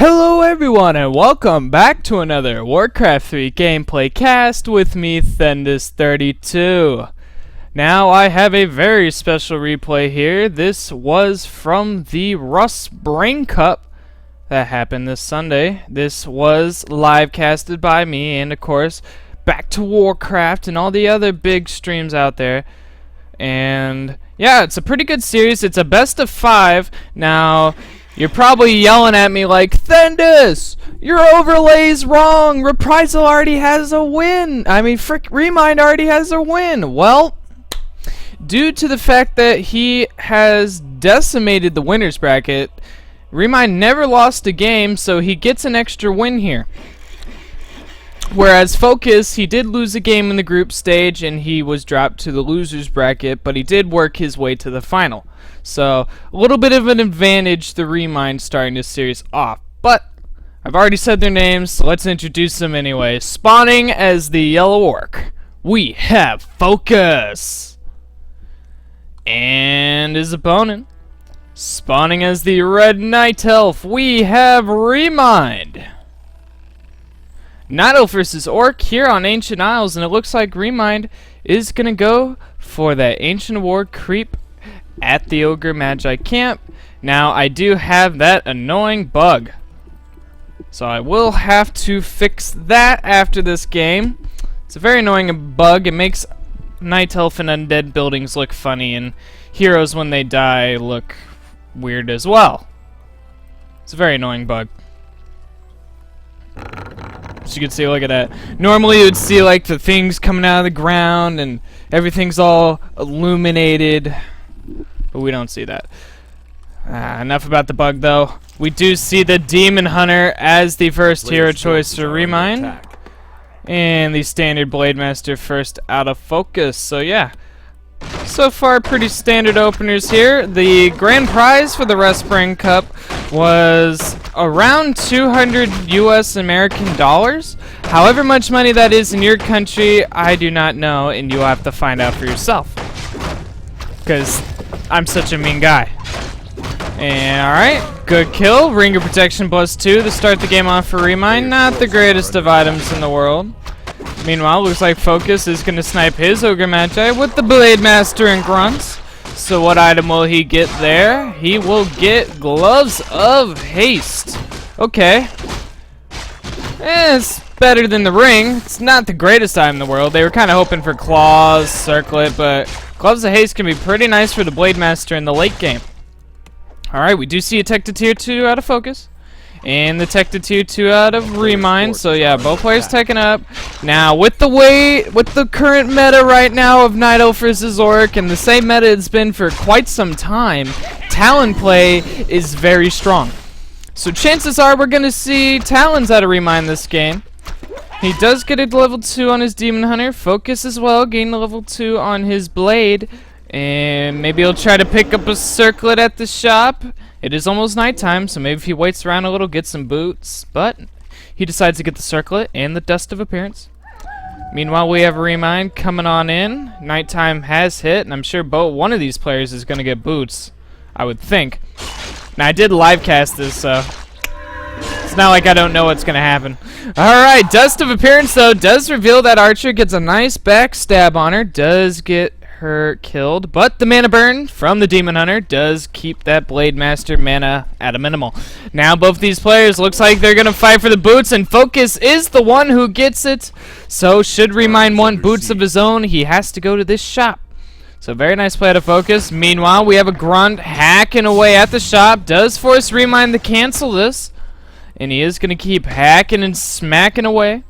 Hello everyone and welcome back to another Warcraft 3 gameplay cast with me, Thendis32. Now I have a very special replay here. This was from the Rust Brain Cup that happened this Sunday. This was live casted by me and of course Back to Warcraft and all the other big streams out there. And yeah, it's a pretty good series. It's a best of 5. Now you're probably yelling at me like, Thendis, your overlay's wrong. Reprisal already has a win. Remind already has a win. Well, due to the fact that he has decimated the winner's bracket, Remind never lost a game, so he gets an extra win here. Whereas Focus, he did lose a game in the group stage and he was dropped to the loser's bracket, but he did work his way to the final. So, a little bit of an advantage to Remind starting this series off. But, I've already said their names, so let's introduce them anyway. Spawning as the Yellow Orc, we have Focus. And his opponent, spawning as the Red Night Elf, we have Remind. Night Elf versus Orc here on Ancient Isles, and it looks like Remind is going to go for that Ancient War creep at the Ogre Magi camp. Now, I do have that annoying bug, so I will have to fix that after this game. It's a very annoying bug. It makes Night Elf and Undead buildings look funny, and heroes when they die look weird as well. It's a very annoying bug. So you can see, look at that. Normally you would see like the things coming out of the ground and everything's all illuminated, but we don't see that. Enough about the bug though. We do see the Demon Hunter as the first hero choice for Remind, and the standard Blade Master first out of Focus. So yeah, so far pretty standard openers here. The grand prize for the Rust Brain Cup was around 200 US American dollars. However much money that is in your country, I do not know, and you'll have to find out for yourself, because I'm such a mean guy. And alright, good kill. Ring of Protection +2 to start the game off for Remind. Not the greatest of items in the world. Meanwhile, looks like Focus is going to snipe his Ogre Magi with the Blade Master and Grunts. So what item will he get there? He will get Gloves of Haste. Okay. It's better than the ring. It's not the greatest item in the world. They were kind of hoping for Claws, Circlet, but Gloves of Haste can be pretty nice for the Blade Master in the late game. Alright, we do see a Tech to Tier 2 out of Focus. And the Tech to Tier 2 out of Remind. So yeah, both players teching up. Now with the current meta right now of Night Elf versus Orc, and the same meta it's been for quite some time, Talon play is very strong. So chances are we're gonna see Talons out of Remind this game. He does get a level 2 on his Demon Hunter. Focus as well, gain a level 2 on his Blade. And maybe he'll try to pick up a Circlet at the shop. It is almost nighttime, so maybe if he waits around a little, get some boots. But he decides to get the Circlet and the Dust of Appearance. Meanwhile, we have Remind coming on in. Nighttime has hit, and I'm sure one of these players is going to get boots, I would think. Now, I did live cast this, so it's not like I don't know what's going to happen. Alright, Dust of Appearance, though, does reveal that Archer gets a nice backstab on her. Does get her killed, but the mana burn from the Demon Hunter does keep that Blade Master mana at a minimal. Now both these players looks like they're gonna fight for the boots, and Focus is the one who gets it. So should Remind want boots of his own, he has to go to this shop. So very nice play out of Focus. Meanwhile, we have a Grunt hacking away at the shop. Does force Remind to cancel this, and he is gonna keep hacking and smacking away.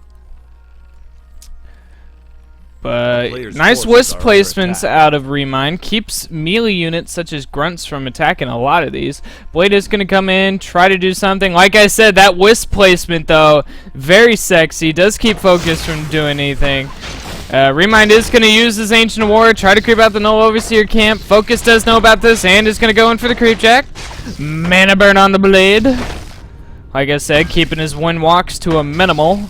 But nice Wisp placements out of Remind. Keeps melee units such as Grunts from attacking a lot of these. Blade is going to come in, try to do something. Like I said, that Wisp placement, though, very sexy. Does keep Focus from doing anything. Remind is going to use his Ancient War, try to creep out the Null Overseer camp. Focus does know about this and is going to go in for the Creep Jack. Mana burn on the Blade. Like I said, keeping his wind walks to a minimal.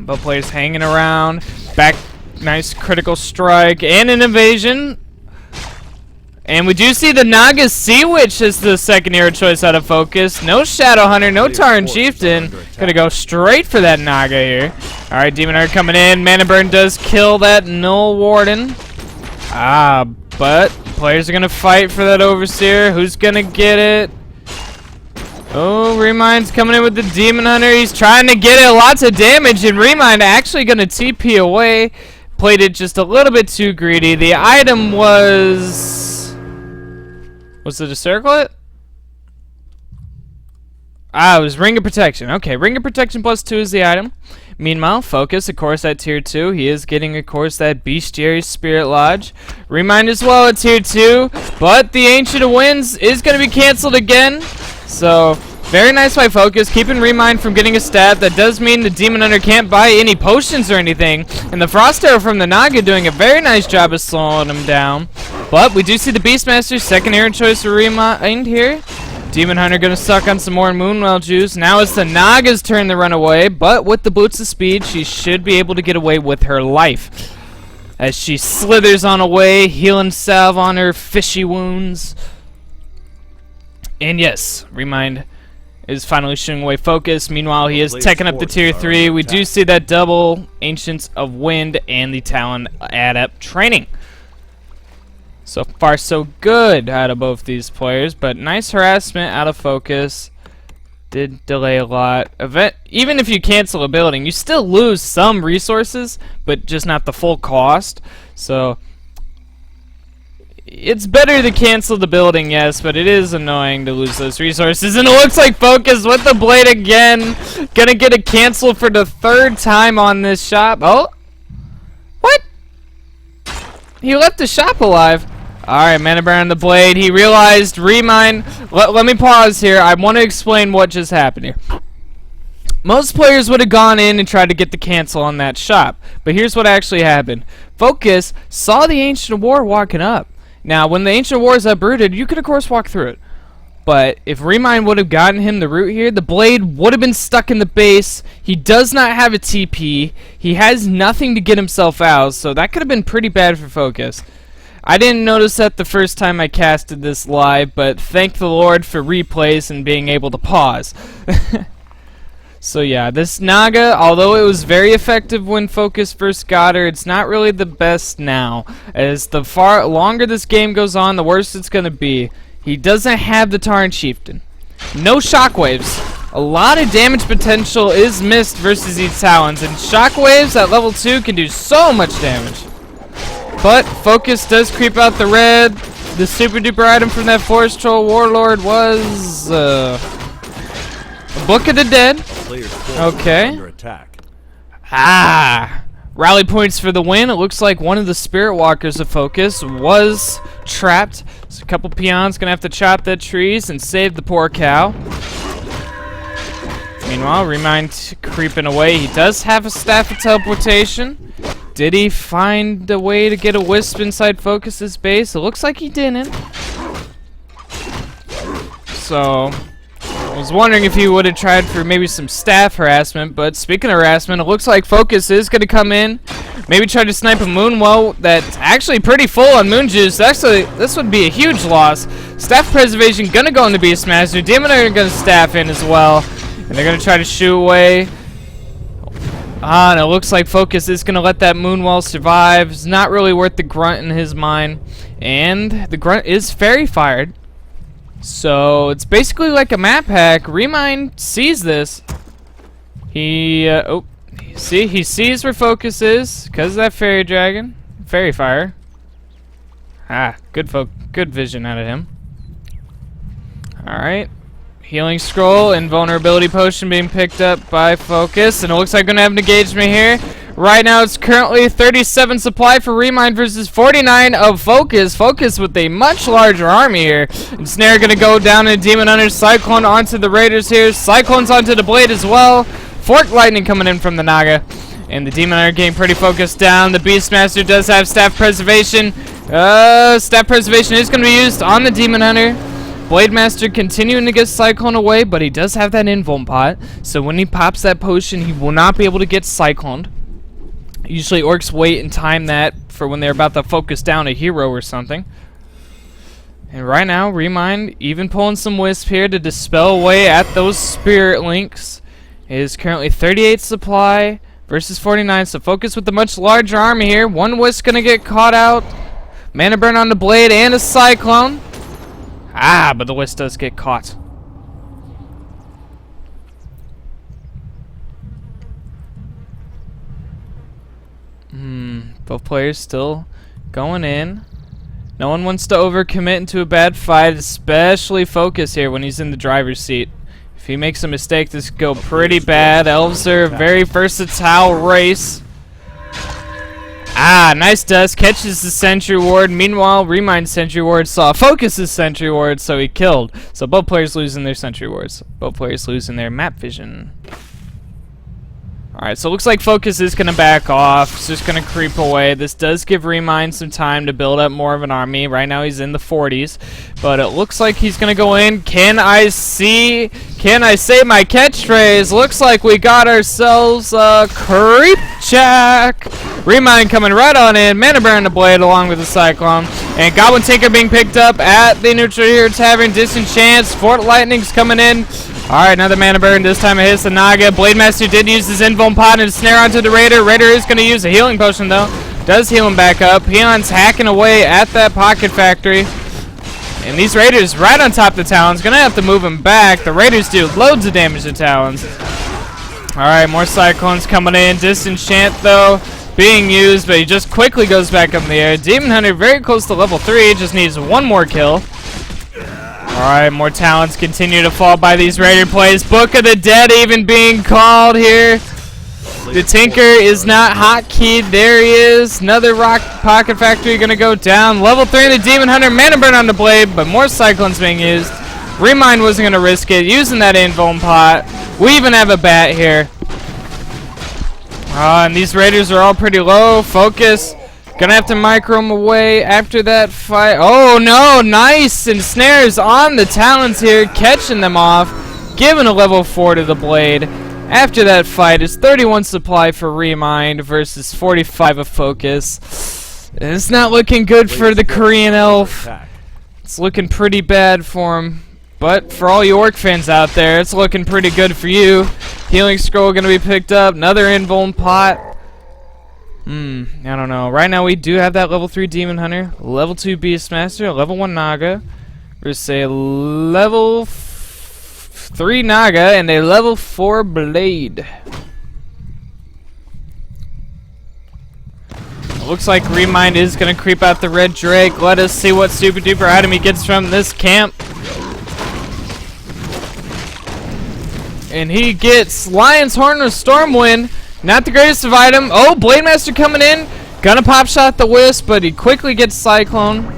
Both players hanging around. Back, nice critical strike and an evasion. And we do see the Naga Sea Witch as the second hero choice out of focus. No Shadow Hunter, no Tarn Chieftain. Gonna go straight for that Naga here. Alright, Demon Hunter coming in. Mana Burn does kill that Null Warden. But players are gonna fight for that Overseer. Who's gonna get it? Oh, Remind's coming in with the Demon Hunter. He's trying to get it. Lots of damage, and Remind actually gonna TP away. Played it just a little bit too greedy. The item was it a circlet? It was Ring of Protection. Okay, Ring of Protection +2 is the item. Meanwhile, Focus, of course, at tier 2. He is getting, of course, that Bestiary Spirit Lodge. Remind as well at tier 2. But the Ancient of Winds is going to be canceled again. So, very nice by Focus, keeping Remind from getting a stab. That does mean the Demon Hunter can't buy any potions or anything. And the Frost Arrow from the Naga doing a very nice job of slowing him down. But we do see the Beastmaster's second hero choice for Remind here. Demon Hunter gonna suck on some more Moonwell juice. Now it's the Naga's turn to run away, but with the Boots of Speed, she should be able to get away with her life. As she slithers on away, healing salve on her fishy wounds. And yes, Remind is finally shooing away Focus. Meanwhile, he is taking up the tier 3. We do see that double Ancients of Wind and the Talon Adept training. So far, so good out of both these players, but nice harassment out of Focus. Did delay a lot. Even if you cancel a building, you still lose some resources, but just not the full cost. So it's better to cancel the building, yes, but it is annoying to lose those resources. And it looks like Focus with the blade again. Gonna get a cancel for the 3rd time on this shop. Oh, what? He left the shop alive. Alright, Mana Burn on the blade. He realized Remind. Let me pause here. I want to explain what just happened here. Most players would have gone in and tried to get the cancel on that shop. But here's what actually happened. Focus saw the Ancient of War walking up. Now, when the Ancient of War is uprooted, you could of course walk through it. But if Remind would have gotten him the route here, the blade would have been stuck in the base. He does not have a TP. He has nothing to get himself out, so that could have been pretty bad for Focus. I didn't notice that the first time I casted this live, but thank the Lord for replays and being able to pause. So yeah, this Naga, although it was very effective when Focus first got her, it's not really the best now. As the far longer this game goes on, the worse it's going to be. He doesn't have the Tarn Chieftain. No shockwaves. A lot of damage potential is missed versus these Talons, and shockwaves at level 2 can do so much damage. But Focus does creep out the red. The super duper item from that Forest Troll Warlord was Book of the Dead. Okay. Rally points for the win. It looks like one of the Spirit Walkers of Focus was trapped. So a couple peons gonna have to chop the trees and save the poor cow. Meanwhile, Remind creeping away. He does have a Staff of Teleportation. Did he find a way to get a Wisp inside Focus's base? It looks like he didn't. So I was wondering if he would have tried for maybe some staff harassment, but speaking of harassment, it looks like Focus is going to come in, maybe try to snipe a Moonwell that's actually pretty full on Moon Juice. Actually, this would be a huge loss. Staff Preservation going to go into Beastmaster. Demon are going to staff in as well, and they're going to try to shoot away. And it looks like Focus is going to let that Moonwell survive. It's not really worth the grunt in his mind. And the grunt is fairy fired. So it's basically like a map hack. Remind sees this. He sees where Focus is because of that fairy dragon. Fairy fire. Good vision out of him. Alright. Healing Scroll, Invulnerability Potion being picked up by Focus, and it looks like we're going to have an engagement here. Right now it's currently 37 supply for Remind versus 49 of Focus. Focus with a much larger army here. And Snare going to go down to Demon Hunter. Cyclone onto the Raiders here. Cyclone's onto the Blade as well. Fork Lightning coming in from the Naga. And the Demon Hunter getting pretty focused down. The Beastmaster does have Staff Preservation. Staff Preservation is going to be used on the Demon Hunter. Blade Master continuing to get Cyclone away, but he does have that Invuln pot, so when he pops that potion, he will not be able to get Cycloned. Usually Orcs wait and time that for when they're about to focus down a hero or something. And right now, Remind even pulling some Wisp here to dispel away at those Spirit Links. It is currently 38 supply versus 49, so Focus with the much larger army here. One Wisp gonna get caught out. Mana Burn on the Blade and a Cyclone. Ah, but the Wisp does get caught. Both players still going in. No one wants to overcommit into a bad fight, especially Focus here when he's in the driver's seat. If he makes a mistake, this could go pretty bad. Elves are a very versatile race. Ah, nice dust. Catches the Sentry Ward. Meanwhile, Remind Sentry Ward saw Focus's Sentry Ward, so he killed. So both players losing their Sentry Wards. Both players losing their map vision. Alright, so it looks like Focus is going to back off. It's just going to creep away. This does give Remind some time to build up more of an army. Right now he's in the 40s. But it looks like he's going to go in. Can I say my catchphrase? Looks like we got ourselves a creep check. Remind coming right on in. Mana Burn the Blade along with the Cyclone. And Goblin Tinker being picked up at the Neutral Hero Tavern. Disenchants. Fort Lightning's coming in. Alright, another Mana Burn. This time it hits the Naga. Blademaster did use his Invuln Pot and snare onto the Raider. Raider is going to use a healing potion though. Does heal him back up. Peon's hacking away at that Pocket Factory. And these Raiders right on top of the Talons. Going to have to move him back. The Raiders do loads of damage to Talons. Alright, more Cyclones coming in. Disenchant though being used, but he just quickly goes back up in the air. Demon Hunter very close to level 3. Just needs one more kill. Alright, more Talons continue to fall by these Raider plays. Book of the Dead even being called here. The Tinker is not hotkeyed. There he is. Another Rock Pocket Factory going to go down. Level 3 the Demon Hunter. Mana Burn on the Blade, but more Cyclones being used. Remind wasn't going to risk it. Using that Invuln Pot. We even have a bat here. And these Raiders are all pretty low. Focus. Gonna have to micro him away after that fight. Oh no, nice! And snares on the Talons here, catching them off. Giving a level 4 to the Blade. After that fight, it's 31 supply for Remind versus 45 of Focus. It's not looking good for the Korean Elf. It's looking pretty bad for him. But for all you Orc fans out there, it's looking pretty good for you. Healing Scroll gonna be picked up. Another Invuln Pot. I don't know. Right now we do have that level 3 Demon Hunter, level 2 Beastmaster, level 1 Naga, versus a level 3 Naga and a level 4 Blade. Looks like Remind is going to creep out the Red Drake. Let us see what super duper item he gets from this camp. And he gets Lion's Horn or Stormwind. Not the greatest of item. Oh, Blademaster coming in. Gonna pop shot the Wisp, but he quickly gets Cyclone.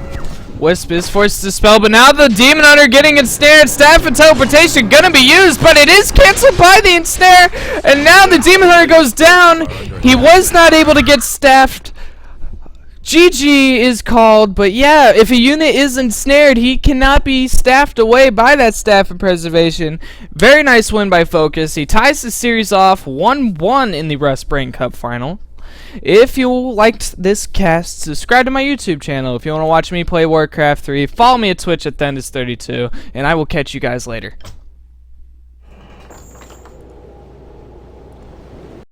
Wisp is forced to dispel, but now the Demon Hunter getting ensnared. Staff and Teleportation gonna be used, but it is canceled by the ensnare. And now the Demon Hunter goes down. He was not able to get staffed. GG is called, but yeah, if a unit is ensnared, he cannot be staffed away by that Staff of Preservation. Very nice win by Focus. He ties the series off 1-1 in the Rust Brain Cup final. If you liked this cast, subscribe to my YouTube channel. If you want to watch me play Warcraft 3, follow me at Twitch at Thendis32, and I will catch you guys later.